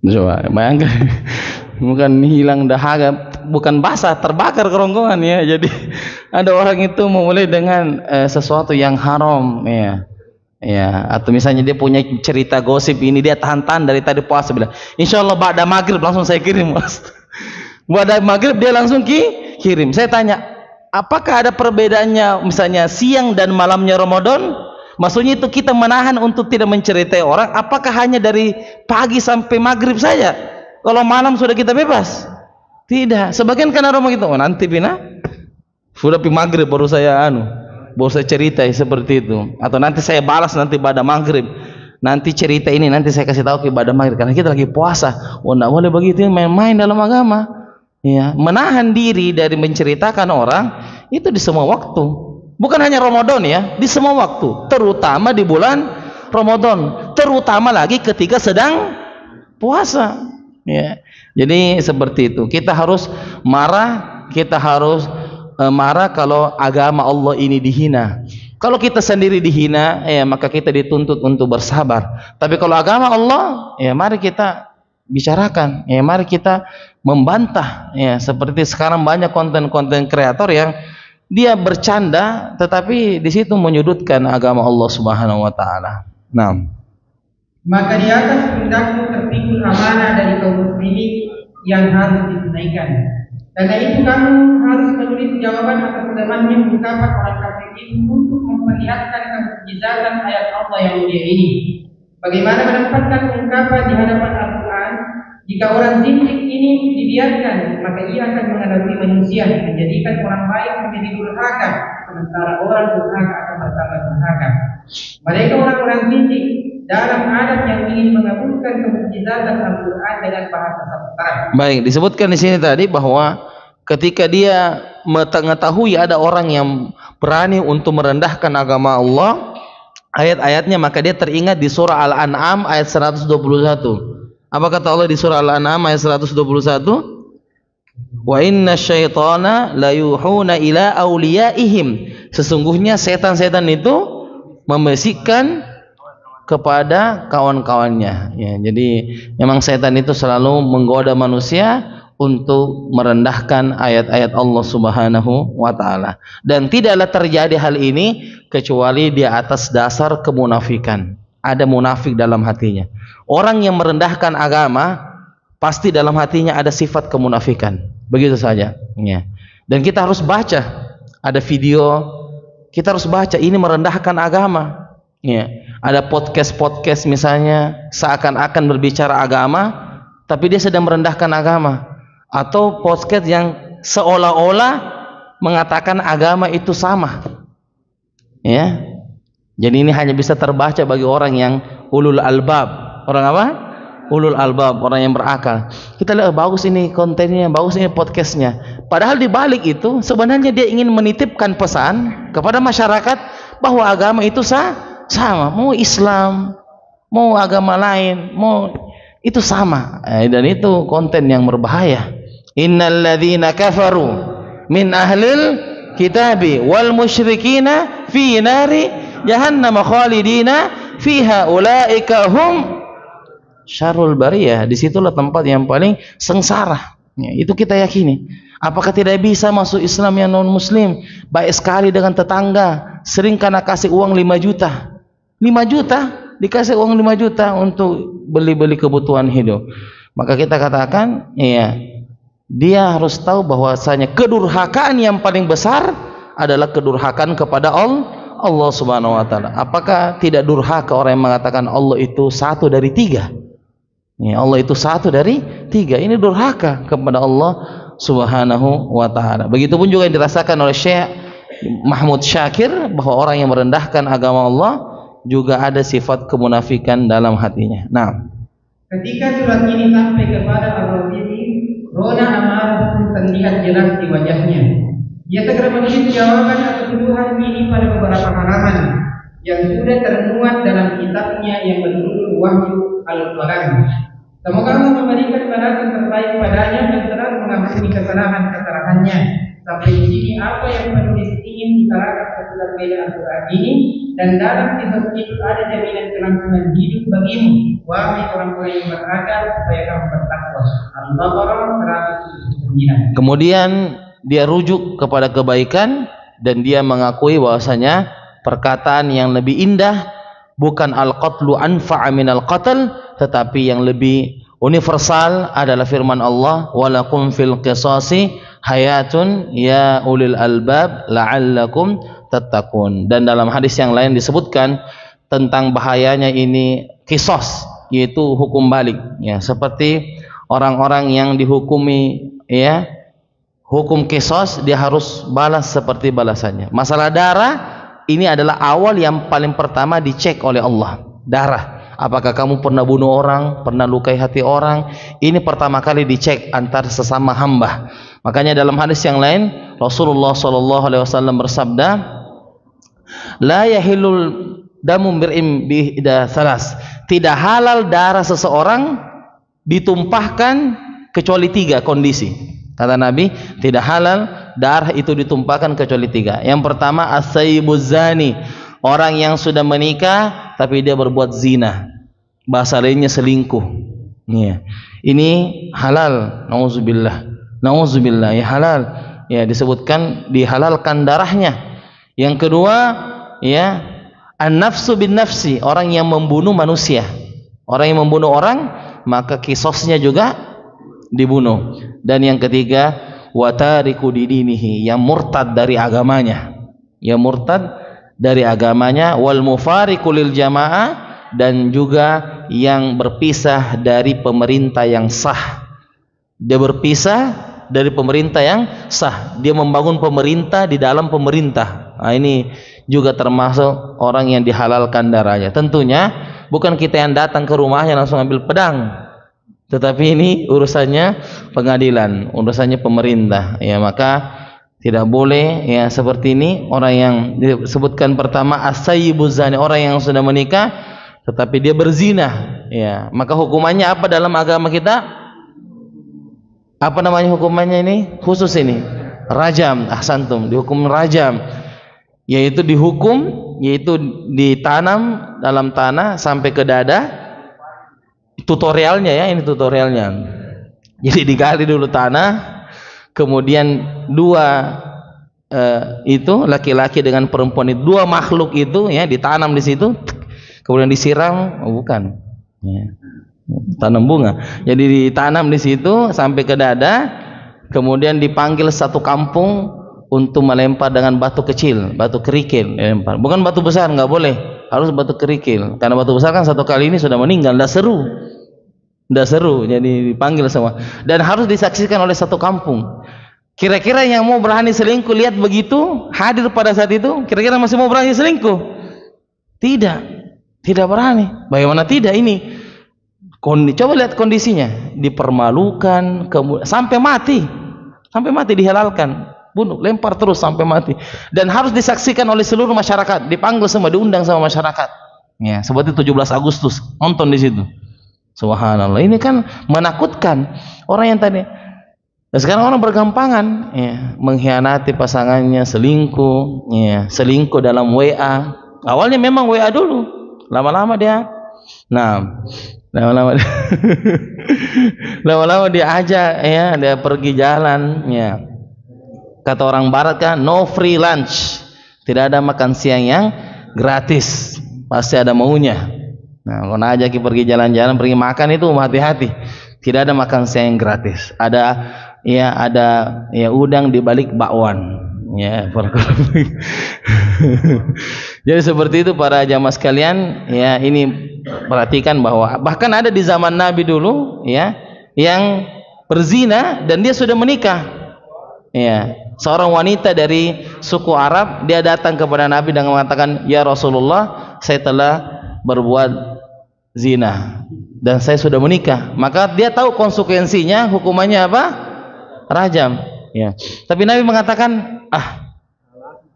Coba bayangkan, bukan hilang dahaga, bukan basah, terbakar kerongkongan, ya. Jadi ada orang itu memulai dengan sesuatu yang haram, ya. Ya, atau misalnya dia punya cerita gosip ini, dia tahan-tahan dari tadi puasa, bilang insyaallah ba'da maghrib langsung saya kirim, Mas. Ba'da maghrib dia langsung kirim. Saya tanya, apakah ada perbedaannya misalnya siang dan malamnya Ramadan? Maksudnya itu kita menahan untuk tidak menceritai orang, apakah hanya dari pagi sampai maghrib saja? Kalau malam sudah kita bebas? Tidak. Sebagian kan orang begitu, oh nanti bina sudah pi maghrib baru saya cerita seperti itu, atau nanti saya balas nanti pada maghrib, nanti cerita ini nanti saya kasih tahu ke pada maghrib, karena kita lagi puasa. Oh enggak boleh begitu, main-main dalam agama, ya. Menahan diri dari menceritakan orang itu di semua waktu, bukan hanya Ramadan, ya, di semua waktu, terutama di bulan Ramadan, terutama lagi ketika sedang puasa, ya. Jadi seperti itu, kita harus marah, marah kalau agama Allah ini dihina. Kalau kita sendiri dihina, ya, maka kita dituntut untuk bersabar. Tapi kalau agama Allah, ya, mari kita bicarakan, ya, mari kita membantah, ya. Seperti sekarang banyak konten-konten kreator yang dia bercanda tetapi di situ menyudutkan agama Allah Subhanahu wa taala. Nah, maka di atas pundakmu terpikul amanah dari kaum muslimin yang harus ditunaikan. Karena itu kamu harus menulis jawaban atas lemahnya ungkapan orang kafir itu untuk memperlihatkan kemujizatan ayat Allah yang mulia ini. Bagaimana menempatkan ungkapan di hadapan Al-Quran? Jika orang zindik ini dibiarkan, maka ia akan menghadapi manusia, menjadikan orang baik menjadi durhaka, sementara orang durhaka akan bertambah durhaka. Mereka orang-orang zindik dalam adab yang ingin mengabulkan kemujizatan Al-Quran dengan bahasa sastra. Baik, disebutkan di sini tadi bahwa ketika dia mengetahui ada orang yang berani untuk merendahkan agama Allah, ayat-ayatnya, maka dia teringat di surah Al-An'am ayat 121. Apa kata Allah di surah Al-An'am ayat 121? Wa inna syaitana la yuhuna ila awliyaihim. Sesungguhnya setan-setan itu membisikkan kepada kawan-kawannya. Ya, jadi memang setan itu selalu menggoda manusia untuk merendahkan ayat-ayat Allah Subhanahu wa taala. Dan tidaklah terjadi hal ini kecuali di atas dasar kemunafikan. Ada munafik dalam hatinya. Orang yang merendahkan agama pasti dalam hatinya ada sifat kemunafikan. Begitu saja. Ya. Dan kita harus baca. Ada video, kita harus baca ini merendahkan agama. Ya. Ada podcast misalnya seakan-akan berbicara agama, tapi dia sedang merendahkan agama. Atau podcast yang seolah-olah mengatakan agama itu sama. Ya. Jadi ini hanya bisa terbaca bagi orang yang ulul albab. Orang apa? Ulul albab, orang yang berakal. Kita lihat bagus ini kontennya, bagus ini podcastnya. Padahal di balik itu sebenarnya dia ingin menitipkan pesan kepada masyarakat bahwa agama itu sama. Mau Islam, mau agama lain, mau itu sama. Dan itu konten yang berbahaya. Innal ladzina kafaru min ahlil kitabi wal musyrikina fi nari jahannam khalidina fiha ulaika hum syarrul bariyah. Disitulah tempat yang paling sengsara. Ya, itu kita yakini. Apakah tidak bisa masuk Islam yang non muslim? Baik sekali dengan tetangga, sering karena kasih uang 5 juta. 5 juta dikasih uang 5 juta untuk beli-beli kebutuhan hidup. Maka kita katakan, iya, dia harus tahu bahwasanya kedurhakaan yang paling besar adalah kedurhakaan kepada Allah Subhanahu wa taala. Apakah tidak durhaka orang yang mengatakan Allah itu 1 dari 3? Ya, Allah itu 1 dari 3. Ini durhaka kepada Allah Subhanahu wa taala. Begitupun juga yang dirasakan oleh Syekh Mahmud Syakir bahwa orang yang merendahkan agama Allah juga ada sifat kemunafikan dalam hatinya. Nah, ketika surat ini sampai kepada Al-Rafi'i, rona amarah pun terlihat jelas di wajahnya. Dia segera menulis jawaban atau tuduhan ini pada beberapa halaman yang sudah termuat dalam kitabnya yang berjudul Wahyu Al-Quran. Semoga Allah memberikan balasan terbaik padanya dan selalu mengampuni kesalahan-kesalahannya. Sampai di sini apa yang penulis ingin utarakan seputar beda Al-Quran ini, dan dalam kisah itu ada jaminan kelangsungan hidup bagimu, wahai orang-orang yang berakal, supaya kamu bertakwa. Al-Baqarah 109. Kemudian dia rujuk kepada kebaikan dan dia mengakui bahwasanya perkataan yang lebih indah bukan al-qatlu anfa'a minal qatl, tetapi yang lebih universal adalah firman Allah, walakum fil qisasi hayatun ya ulil albab la'allakum tattaqun. Dan dalam hadis yang lain disebutkan tentang bahayanya ini qisas, yaitu hukum balik, ya, seperti orang-orang yang dihukumi, ya, hukum qisas, dia harus balas seperti balasannya. Masalah darah ini adalah awal yang paling pertama dicek oleh Allah. Darah, apakah kamu pernah bunuh orang, pernah lukai hati orang? Ini pertama kali dicek antar sesama hamba. Makanya dalam hadis yang lain Rasulullah SAW bersabda, la yahillul damu bir'im bihda salas. Tidak halal darah seseorang ditumpahkan kecuali 3 kondisi. Kata Nabi, tidak halal darah itu ditumpahkan kecuali 3. Yang pertama, as-sayyibuz zani, orang yang sudah menikah tapi dia berbuat zina, bahasa lainnya selingkuh. Ya. Ini halal, nauzubillah, ya halal. Ya, disebutkan dihalalkan darahnya. Yang kedua, ya, an-nafsu bin nafsi, orang yang membunuh manusia. Orang yang membunuh orang, maka qisasnya juga dibunuh. Dan yang ketiga, watariku didinihi, yang murtad dari agamanya. Yang murtad dari agamanya, wal mufariqu lil jamaah, dan juga yang berpisah dari pemerintah yang sah. Dia berpisah dari pemerintah yang sah. Dia membangun pemerintah di dalam pemerintah. Nah, ini juga termasuk orang yang dihalalkan darahnya. Tentunya bukan kita yang datang ke rumahnya langsung ambil pedang, tetapi ini urusannya pengadilan, urusannya pemerintah. Ya, maka tidak boleh ya seperti ini. Orang yang disebutkan pertama as-sayyibuz zani, orang yang sudah menikah tetapi dia berzina, ya, maka hukumannya apa dalam agama kita? Apa namanya hukumannya ini? Khusus ini rajam, ahsantum, dihukum rajam, yaitu dihukum, yaitu ditanam dalam tanah sampai ke dada. Tutorialnya ya, ini tutorialnya. Jadi digali dulu tanah, kemudian dua itu laki-laki dengan perempuan itu, dua makhluk itu ya ditanam di situ, kemudian disiram, bukan, ya, tanam bunga. Jadi ditanam di situ sampai ke dada, kemudian dipanggil satu kampung untuk melempar dengan batu kecil, batu kerikil, lempar. Bukan batu besar, nggak boleh, harus batu kerikil. Karena batu besar kan satu kali ini sudah meninggal, dah seru, jadi dipanggil semua. Dan harus disaksikan oleh satu kampung. Kira-kira yang mau berani selingkuh lihat begitu, hadir pada saat itu, kira-kira masih mau berani selingkuh? Tidak berani. Bagaimana tidak ini? Coba lihat kondisinya, dipermalukan, sampai mati dihalalkan, bunuh, lempar terus sampai mati, dan harus disaksikan oleh seluruh masyarakat, dipanggil semua, diundang sama masyarakat. Ya, seperti 17 Agustus, nonton di situ. Subhanallah, ini kan menakutkan orang yang tadi. Dan sekarang orang bergampangan, ya, mengkhianati pasangannya, selingkuh, ya, selingkuh dalam WA. Awalnya memang WA dulu, lama-lama dia, lama-lama dia ajak, ya, dia pergi jalan, ya. Kata orang barat kan, no free lunch, tidak ada makan siang yang gratis, pasti ada maunya. Nah, kalau ajak pergi jalan-jalan, pergi makan itu hati-hati, tidak ada makan siang yang gratis. Ada udang di balik bakwan, ya. Jadi seperti itu para jamaah sekalian, ya, ini perhatikan bahwa bahkan ada di zaman Nabi dulu, ya, yang berzina dan dia sudah menikah, ya. Seorang wanita dari suku Arab, dia datang kepada Nabi dan mengatakan, ya Rasulullah, saya telah berbuat zina dan saya sudah menikah. Maka dia tahu konsekuensinya, hukumannya apa? Rajam, ya. Tapi Nabi mengatakan,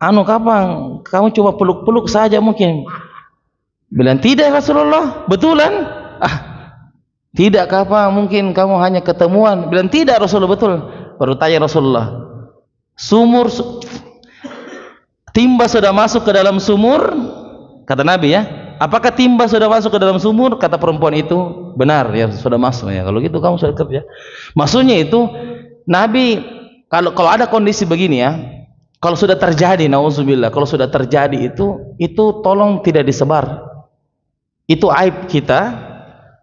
kapan kamu coba peluk-peluk saja mungkin. Bilang, tidak Rasulullah, betulan? Tidak, apa mungkin kamu hanya ketemuan? Bilang, tidak Rasulullah, betul. Baru tanya Rasulullah, timba sudah masuk ke dalam sumur? Kata Nabi, ya, apakah timba sudah masuk ke dalam sumur? Kata perempuan itu, benar, ya, sudah masuk, ya. Kalau gitu kamu sudah kerja. Maksudnya itu Nabi, kalau ada kondisi begini, ya, kalau sudah terjadi, nauzubillah, kalau sudah terjadi itu tolong tidak disebar. Itu aib kita,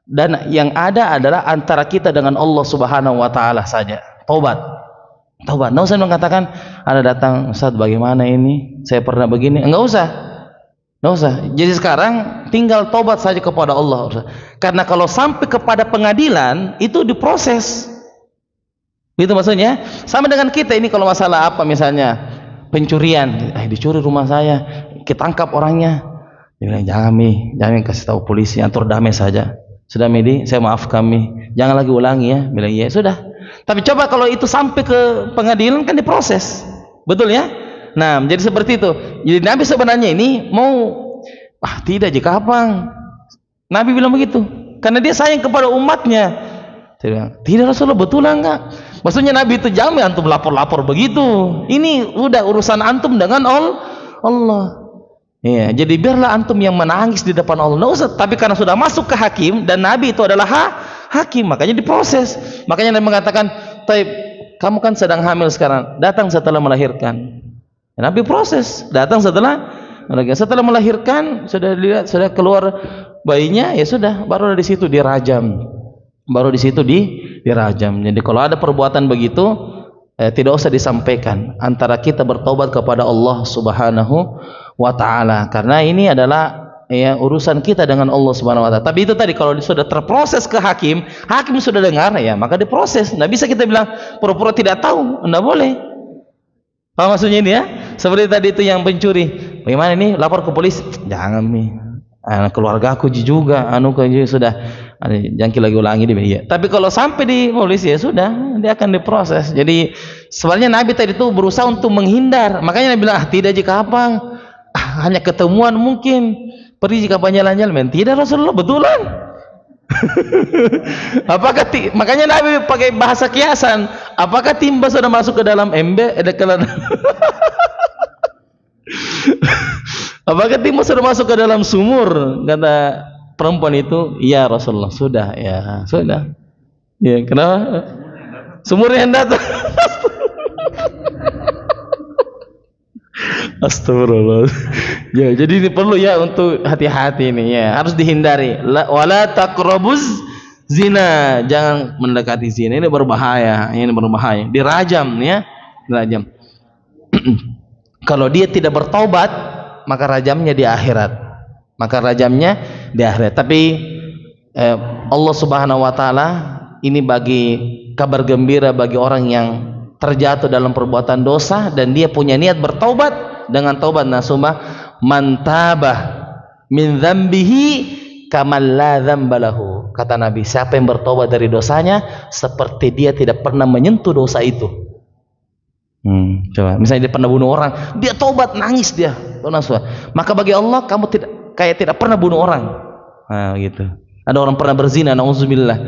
dan yang ada adalah antara kita dengan Allah Subhanahu wa taala saja. Taubat. Nggak usah mengatakan, ada datang, Ustaz bagaimana ini, saya pernah begini. Nggak usah. Jadi sekarang tinggal taubat saja kepada Allah. Karena kalau sampai kepada pengadilan, itu diproses. Itu maksudnya. Sama dengan kita ini, kalau masalah apa, misalnya pencurian, dicuri rumah saya, kita tangkap orangnya. Dia bilang, jangan kasih tahu polisi, atur damai saja. Sudah Medi, saya maaf kami, jangan lagi ulangi, ya. Bilang, iya sudah. Tapi coba kalau itu sampai ke pengadilan, kan diproses, betul ya? Nah, jadi seperti itu. Jadi Nabi sebenarnya ini mau, tidak jika apa. Nabi bilang begitu, karena dia sayang kepada umatnya. Dia bilang, tidak Rasulullah, betul enggak? Maksudnya Nabi itu jangan antum lapor-lapor begitu. Ini udah urusan antum dengan Allah. Ya, jadi biarlah antum yang menangis di depan Allah. Nggak usah. Tapi karena sudah masuk ke hakim dan Nabi itu adalah hakim, makanya diproses. Makanya Nabi mengatakan, "Taib, kamu kan sedang hamil sekarang, datang setelah melahirkan." Ya, Nabi proses, datang setelah melahirkan, sudah dilihat, sudah keluar bayinya, ya sudah, baru di situ dirajam. Dirajam. Jadi kalau ada perbuatan begitu, tidak usah disampaikan, antara kita bertobat kepada Allah Subhanahu wa taala, karena ini adalah ya urusan kita dengan Allah Subhanahu wa taala. Tapi itu tadi, kalau sudah terproses ke hakim sudah dengar, ya maka diproses. Nggak bisa kita bilang pura-pura tidak tahu, nggak boleh. Apa maksudnya ini, ya? Seperti tadi itu yang pencuri, bagaimana ini, lapor ke polisi? Jangan nih, keluarga aku juga sudah jangki lagi ulangi di media. Tapi kalau sampai di polisi ya sudah, dia akan diproses. Jadi sebenarnya Nabi tadi itu berusaha untuk menghindar. Makanya Nabi bilang, tidak jika apa, hanya ketemuan mungkin, pergi jika jalan-jalan. Tidak Rasulullah, betulan. Apakah makanya Nabi pakai bahasa kiasan, apakah timba sudah masuk ke dalam ember? Apakah timba sudah masuk ke dalam sumur? Kata perempuan itu, iya Rasulullah, sudah. Ya sudah. Ya kenapa? Sumur yang datang. Astagfirullah. Ya, jadi ini perlu ya untuk hati-hati ini ya, harus dihindari. Wala taqrabuz zina, jangan mendekati zina, ini berbahaya, dirajam ya, dirajam. Kalau dia tidak bertaubat, maka rajamnya di akhirat. Tapi Allah Subhanahu wa taala ini bagi kabar gembira bagi orang yang terjatuh dalam perbuatan dosa dan dia punya niat bertaubat dengan taubat nasuha, man tabah min dzambihi kamal la dzambalahu. Kata Nabi, siapa yang bertaubat dari dosanya seperti dia tidak pernah menyentuh dosa itu. Coba misalnya dia pernah bunuh orang, dia taubat, nangis dia, maka bagi Allah kamu tidak pernah bunuh orang. Nah gitu. Ada orang pernah berzina, nauzubillah,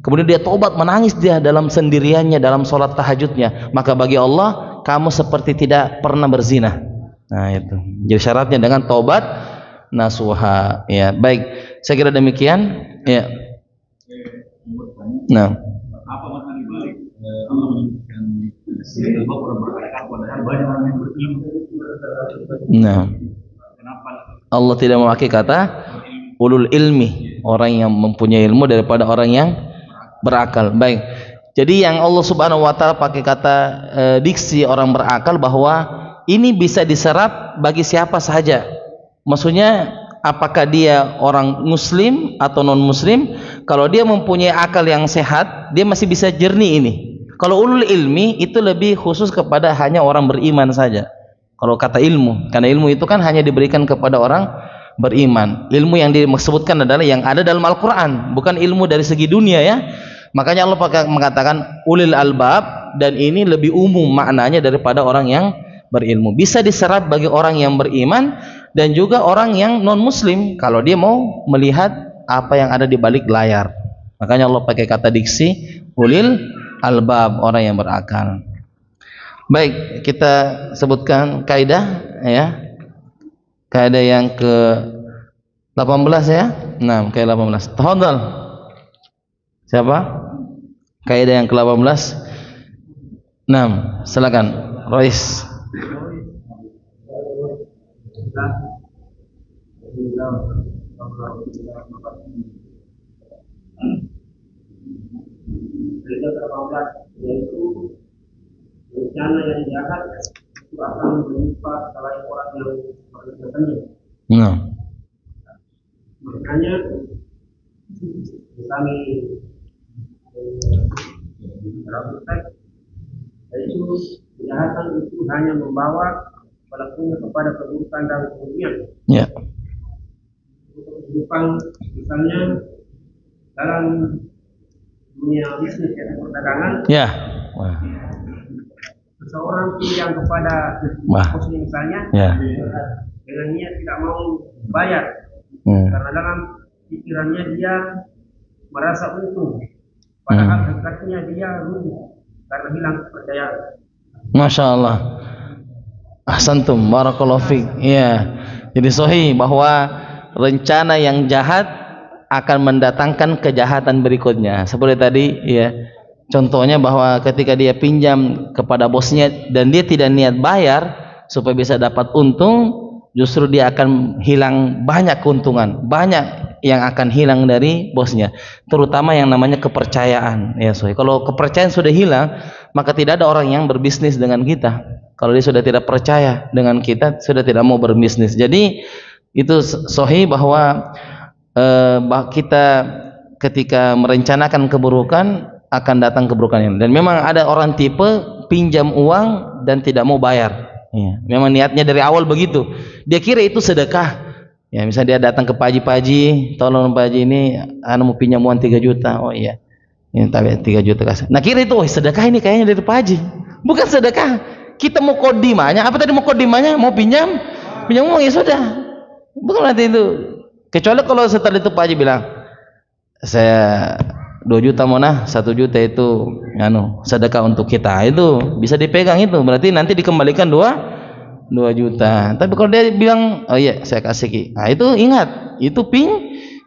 kemudian dia taubat, menangis dia dalam sendiriannya dalam sholat tahajudnya, maka bagi Allah kamu seperti tidak pernah berzina. Nah itu jadi syaratnya dengan taubat nasuha ya. Baik, saya kira demikian ya. Nah, apa makna dibalik Allah menyebutkan bahwa orang berakal padahal banyak orang yang berilmu? Nah, kenapa Allah tidak memakai kata ulul ilmi, orang yang mempunyai ilmu, daripada orang yang berakal? Baik, jadi yang Allah Subhanahu wa taala pakai kata diksi orang berakal, bahwa ini bisa diserap bagi siapa saja. Maksudnya apakah dia orang muslim atau non muslim, kalau dia mempunyai akal yang sehat, dia masih bisa jernih ini. Kalau ulul ilmi itu lebih khusus kepada hanya orang beriman saja. Kalau kata ilmu, karena ilmu itu kan hanya diberikan kepada orang beriman. Ilmu yang disebutkan adalah yang ada dalam Al-Quran, bukan ilmu dari segi dunia ya. Makanya Allah mengatakan ulil albab, dan ini lebih umum maknanya daripada orang yang berilmu. Bisa diserap bagi orang yang beriman dan juga orang yang non muslim kalau dia mau melihat apa yang ada di balik layar. Makanya Allah pakai kata diksi ulil albab, orang yang berakal. Baik, kita sebutkan kaidah ya. Kaidah yang ke 18 ya. Nah, kaidah 18. Tafadhal. Siapa? Kaidah yang ke-18. Nah, silakan Rois. Yaitu rencana yang jahat itu akan menimpa selain orang yang mengerjakannya. Nah, makanya kami yaitu kejahatan itu hanya membawa pelakunya kepada keburukan dan kerugian. Ya. Kehidupan misalnya dalam dunia bisnis dan perdagangan. Ya. Seseorang yang kepada bosnya misalnya, dengan niat tidak mau bayar, karena dalam pikirannya dia merasa untung, padahal hakikatnya dia rugi karena hilang kepercayaan. Masya Allah. Ahsantum, barakallahu fiik. Iya. Jadi sahih bahwa rencana yang jahat akan mendatangkan kejahatan berikutnya. Seperti tadi ya. Contohnya bahwa ketika dia pinjam kepada bosnya dan dia tidak niat bayar supaya bisa dapat untung, justru dia akan hilang banyak keuntungan, banyak yang akan hilang dari bosnya, terutama yang namanya kepercayaan. Ya, so, kalau kepercayaan sudah hilang, maka tidak ada orang yang berbisnis dengan kita. Kalau dia sudah tidak percaya dengan kita, sudah tidak mau berbisnis. Jadi itu sahih bahwa kita ketika merencanakan keburukan akan datang keburukan ini. Dan memang ada orang tipe pinjam uang dan tidak mau bayar. Ya, memang niatnya dari awal begitu. Dia kira itu sedekah. Ya, misalnya dia datang ke Pak Haji, tolong Pak Haji ini mau pinjam uang 3 juta. Oh iya. Ini tapi 3 juta kasih. Nah kira itu, sedekah ini kayaknya dari Pak Haji. Bukan sedekah. Kita mau kodimanya, apa tadi mau kodimanya? Mau pinjam uang ya sudah. Bukan nanti itu. Kecuali kalau setelah itu Pak Haji bilang, saya 2 juta mana, 1 juta itu sedekah untuk kita, itu bisa dipegang, itu berarti nanti dikembalikan 2 juta. Tapi kalau dia bilang oh iya saya kasih, nah itu ingat itu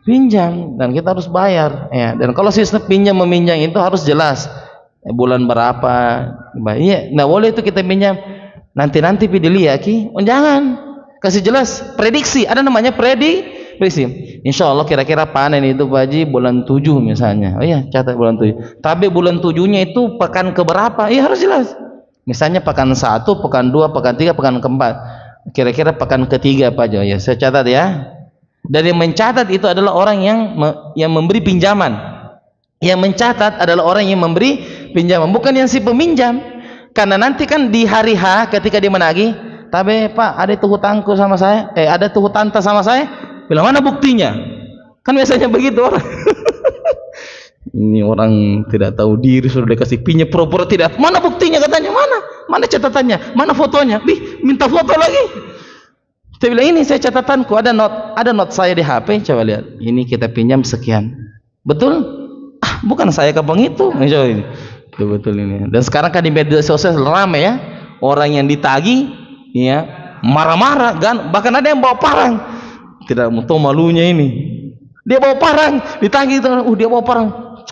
pinjam dan kita harus bayar ya. Dan kalau sistem pinjam meminjam itu harus jelas bulan berapa. Iya, nah boleh itu kita pinjam nanti pilih ya ki. Oh, jangan kasih jelas prediksi, ada namanya prediksi. Insya Allah kira-kira panen itu Pak Haji bulan 7 misalnya. Oh iya catat bulan 7. Tapi bulan 7-nya itu pekan keberapa? Iya harus jelas. Misalnya pekan 1, pekan 2, pekan 3, pekan keempat. Kira-kira pekan ketiga Pak Haji. Oh ya saya catat ya. Dan yang mencatat itu adalah orang yang memberi pinjaman. Yang mencatat adalah orang yang memberi pinjaman, bukan yang si peminjam. Karena nanti kan di hari H ketika dia menagih, tapi Pak ada itu hutangku sama saya, ada itu hutanta sama saya. Bilang mana buktinya? Kan biasanya begitu orang. Ini orang tidak tahu diri sudah dikasih pinjam pura-pura tidak. Mana buktinya katanya? Mana catatannya? Mana fotonya? Minta foto lagi. Saya bilang ini saya catatanku, ada not saya di HP, coba lihat. Ini kita pinjam sekian. Betul? Bukan saya kabang itu. Coba ini. Betul ini. Dan sekarang kan di media sosial ramai ya. Orang yang ditagih ya marah-marah kan, bahkan ada yang bawa parang. Tidak mau tahu malunya ini. Dia bawa parang, ditagih itu, dia bawa parang.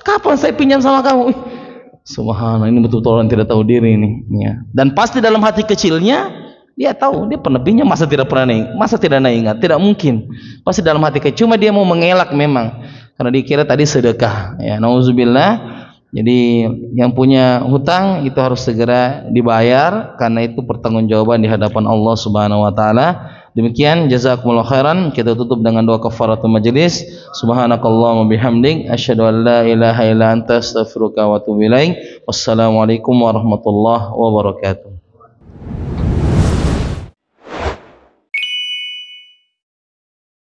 Kapan saya pinjam sama kamu? Subhanallah, ini betul-betul orang tidak tahu diri ini. Ya. Dan pasti dalam hati kecilnya dia tahu dia pernah pinjam, masa tidak ingat, tidak mungkin. Pasti dalam hati kecil, cuma dia mau mengelak memang, karena dikira tadi sedekah. Ya, nauzubillah. Jadi yang punya hutang itu harus segera dibayar, karena itu pertanggungjawaban di hadapan Allah Subhanahu wa taala. Demikian, jazakumullah khairan. Kita tutup dengan doa kafaratul majelis. Subhanakallahumma bihamdik asyhadu an la ilaha illa anta astaghfiruka wa atubu ilaik. Wassalamualaikum warahmatullahi wabarakatuh.